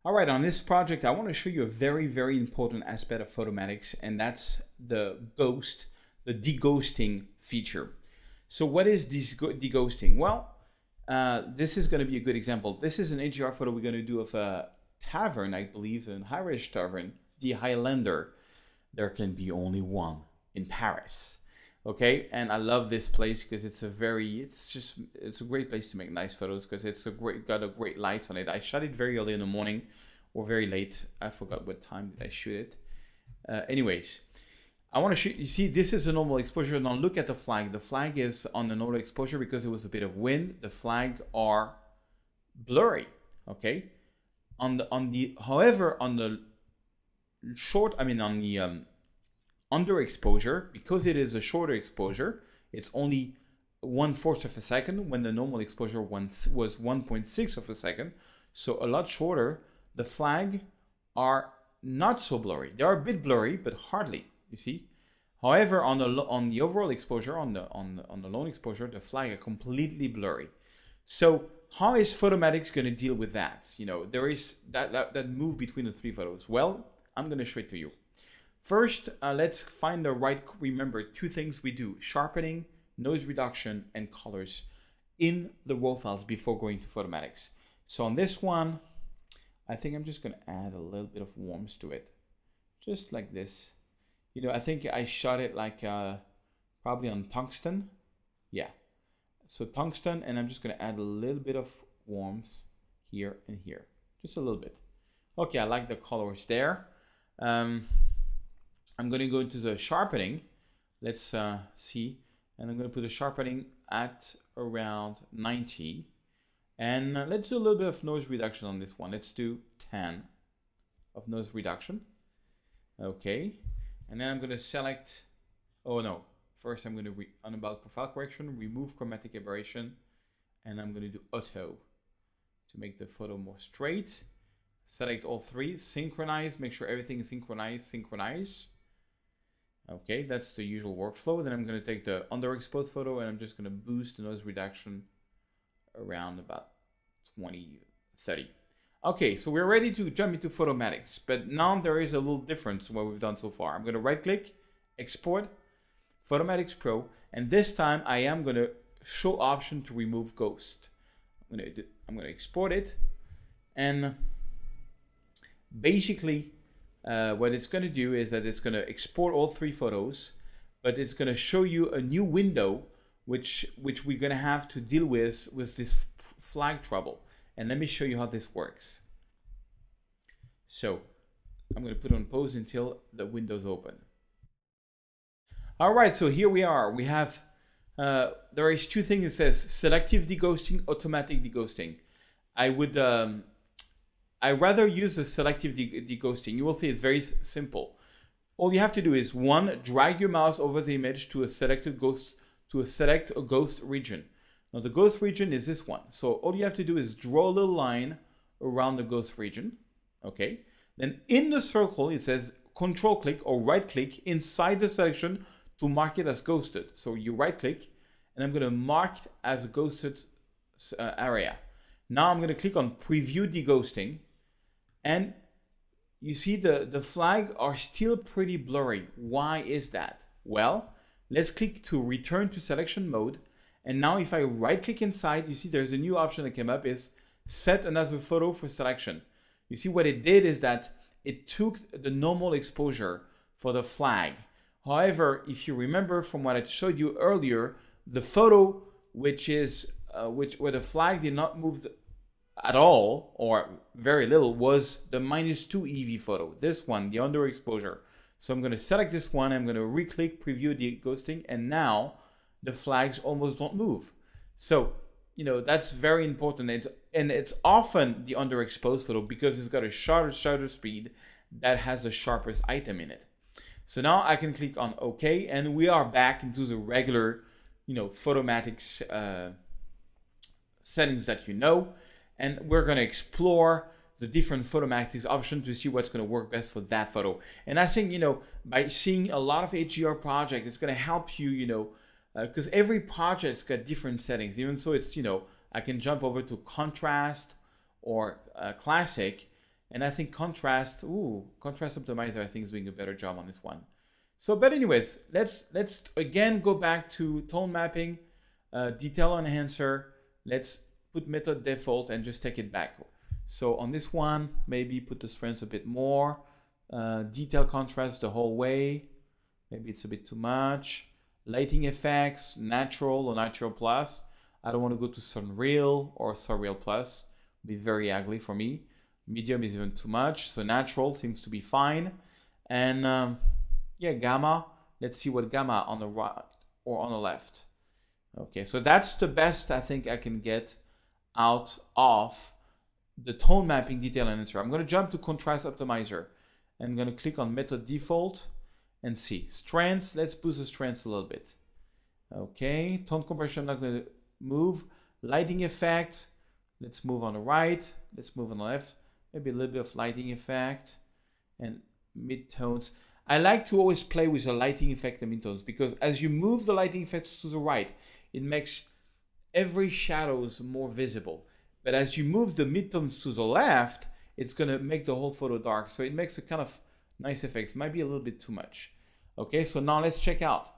All right, on this project, I want to show you a very, very important aspect of photomatics, and that's the deghosting feature. So what is this deghosting? Well, this is going to be a good example. This is an HDR photo we're going to do of a tavern, I believe, an Irish tavern, the Highlander. There can be only one in Paris. Okay, and I love this place because it's a great place to make nice photos because it's got a great light on it. I shot it very early in the morning or very late. I forgot what time did I shoot it. Anyways, I want to shoot. You see, this is a normal exposure. Now look at the flag. The flag is on the normal exposure because there was a bit of wind. The flag are blurry. Okay, however, on the underexposure, because it is a shorter exposure, it's only 1/4 of a second when the normal exposure was 1.6 of a second, so a lot shorter. The flag are not so blurry. They are a bit blurry, but hardly. You see. However, on the overall exposure, on the long exposure, the flag are completely blurry. So how is photomatics going to deal with that? You know, there is that move between the three photos. Well, I'm going to show it to you. First, let's find the right, remember, two things we do: sharpening, noise reduction, and colors in the raw files before going to photomatics. So on this one, I think I'm just going to add a little bit of warmth to it. Just like this. You know, I think I shot it like probably on tungsten. Yeah. So tungsten, and I'm just going to add a little bit of warmth here and here. Just a little bit. Okay, I like the colors there. I'm going to go into the sharpening. Let's see. And I'm going to put the sharpening at around 90. And let's do a little bit of noise reduction on this one. Let's do 10 of noise reduction. Okay. And then I'm going to select, oh no. First I'm going to, on about profile correction, remove chromatic aberration. And I'm going to do auto to make the photo more straight. Select all three, synchronize, make sure everything is synchronized, synchronize. Okay, that's the usual workflow. Then I'm going to take the underexposed photo and I'm just going to boost the noise reduction around about 20, 30. Okay, so we're ready to jump into photomatics, but now there is a little difference to what we've done so far. I'm going to right click, export, Photomatics Pro, and this time I am going to show option to remove ghost. I'm going to export it, and basically what it's going to do is that it's going to export all three photos, but it's going to show you a new window which we're going to have to deal with this flag trouble. And let me show you how this works. So I'm going to put on pause until the window's open. All right, so here we are. We have there is two things. It says selective deghosting, automatic deghosting. I rather use the selective deghosting. You will see it's very simple. All you have to do is one, drag your mouse over the image to a selected ghost, select a ghost region. Now the ghost region is this one. So all you have to do is draw a little line around the ghost region. Okay. Then in the circle it says control click or right click inside the selection to mark it as ghosted. So you right click and I'm going to mark it as a ghosted area. Now I'm going to click on preview deghosting. And you see the flag are still pretty blurry. Why is that? Well, let's click to return to selection mode. And now if I right click inside, you see there's a new option that came up is set another photo for selection. You see what it did is that it took the normal exposure for the flag. However, if you remember from what I showed you earlier, the photo where the flag did not move at all or very little was the -2 EV photo. This one, the underexposure. So I'm going to select this one. I'm going to re-click preview deghosting, and now the flags almost don't move. So, you know, that's very important. It's often the underexposed photo because it's got a shutter speed that has the sharpest item in it. So now I can click on OK, and we are back into the regular, you know, photomatics settings that you know. And we're going to explore the different photomatics options to see what's going to work best for that photo. And I think, you know, by seeing a lot of HDR projects, it's going to help you, you know, because every project's got different settings. Even so, it's, you know, I can jump over to contrast or classic, And I think contrast optimizer, I think, is doing a better job on this one. So, but anyways, let's again go back to tone mapping, detail enhancer. Let's put method default and just take it back. So on this one, maybe put the strength a bit more, detail contrast the whole way. Maybe it's a bit too much. Lighting effects, natural or natural plus. I don't want to go to Sunreal or Surreal plus. It'll be very ugly for me. Medium is even too much. So natural seems to be fine. And yeah, gamma. Let's see what gamma on the right or on the left. Okay, so that's the best I think I can get out of the tone mapping detail enhancer. I'm going to jump to contrast optimizer. I'm going to click on method default and see strengths. Let's boost the strengths a little bit. Okay, tone compression, I'm not going to move. Lighting effect, let's move on the right. Let's move on the left. Maybe a little bit of lighting effect and midtones. I like to always play with the lighting effect and midtones because as you move the lighting effects to the right, it makes every shadows more visible. But as you move the midtones to the left, it's going to make the whole photo dark. So it makes a kind of nice effects. Might be a little bit too much. Okay, so now let's check out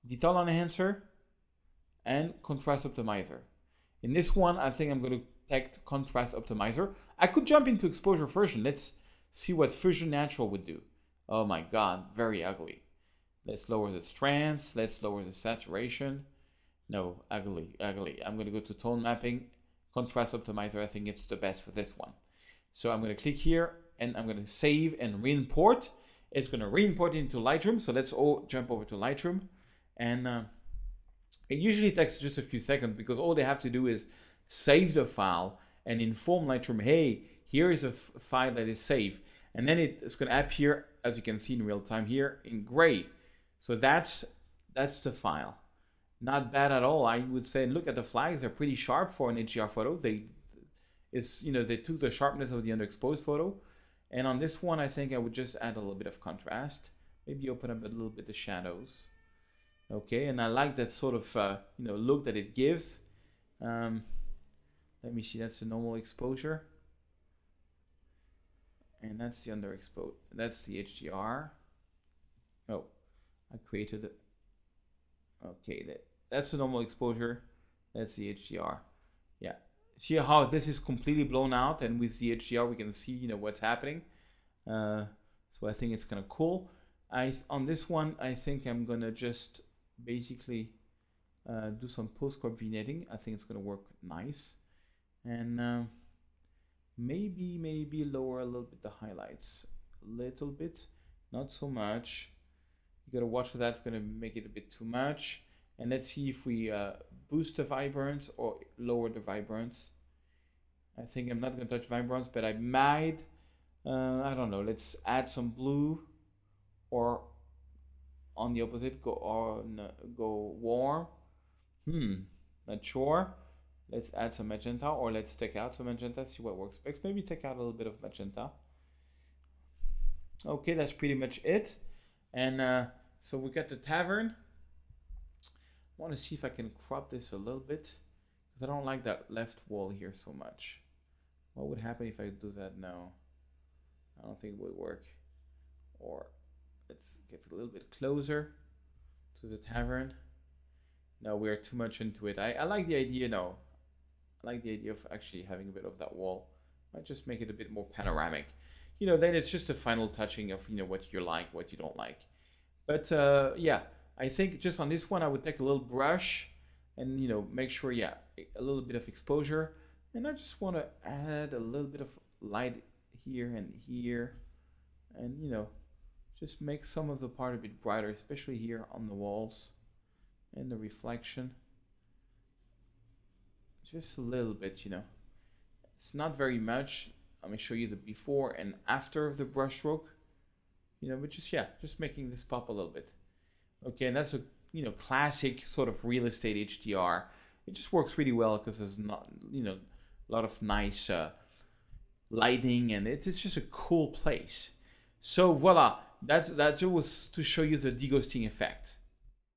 detail enhancer and contrast optimizer. In this one, I think I'm going to take contrast optimizer. I could jump into exposure version. Let's see what Fusion Natural would do. Oh my God, very ugly. Let's lower the strengths. Let's lower the saturation. No, ugly, ugly. I'm going to go to tone mapping, contrast optimizer. I think it's the best for this one. So I'm going to click here and I'm going to save and re-import. It's going to re-import into Lightroom. So let's all jump over to Lightroom. And it usually takes just a few seconds because all they have to do is save the file and inform Lightroom, hey, here is a file that is saved. And then it's going to appear, as you can see in real time here, in gray. So that's the file. Not bad at all. I would say, look at the flags. They're pretty sharp for an HDR photo. They took the sharpness of the underexposed photo. And on this one, I think I would just add a little bit of contrast. Maybe open up a little bit the shadows. Okay, and I like that sort of look that it gives. Let me see. That's the normal exposure. And that's the underexposed. That's the HDR. Oh, I created it. Okay, that's the normal exposure. That's the HDR. Yeah. See how this is completely blown out, and with the HDR we can see what's happening. So I think it's kind of cool. On this one, I think I'm gonna just basically do some post-crop vignetting. I think it's gonna work nice, and maybe lower a little bit the highlights, a little bit, not so much. You gotta watch for that. It's gonna make it a bit too much. And let's see if we boost the vibrance or lower the vibrance. I think I'm not gonna touch vibrance, but I might. I don't know. Let's add some blue, or on the opposite, go warm. Not sure. Let's add some magenta, or let's take out some magenta. See what works best. Maybe take out a little bit of magenta. Okay, that's pretty much it. And so we got the tavern. I want to see if I can crop this a little bit because I don't like that left wall here so much. What would happen if I do that now? I don't think it would work. Or let's get a little bit closer to the tavern. No, we are too much into it. I like the idea. No, I like the idea of actually having a bit of that wall. Might just make it a bit more panoramic. Then it's just a final touching of what you like, what you don't like. But yeah, I think just on this one, I would take a little brush and make sure, yeah, a little bit of exposure. And I just want to add a little bit of light here and here, and just make some of the part a bit brighter, especially here on the walls and the reflection. Just a little bit, It's not very much. Let me show you the before and after of the brush stroke. But just making this pop a little bit. Okay, and that's a classic sort of real estate HDR. It just works really well because there's not a lot of nice lighting, and it's just a cool place. So voila, that was to show you the deghosting effect.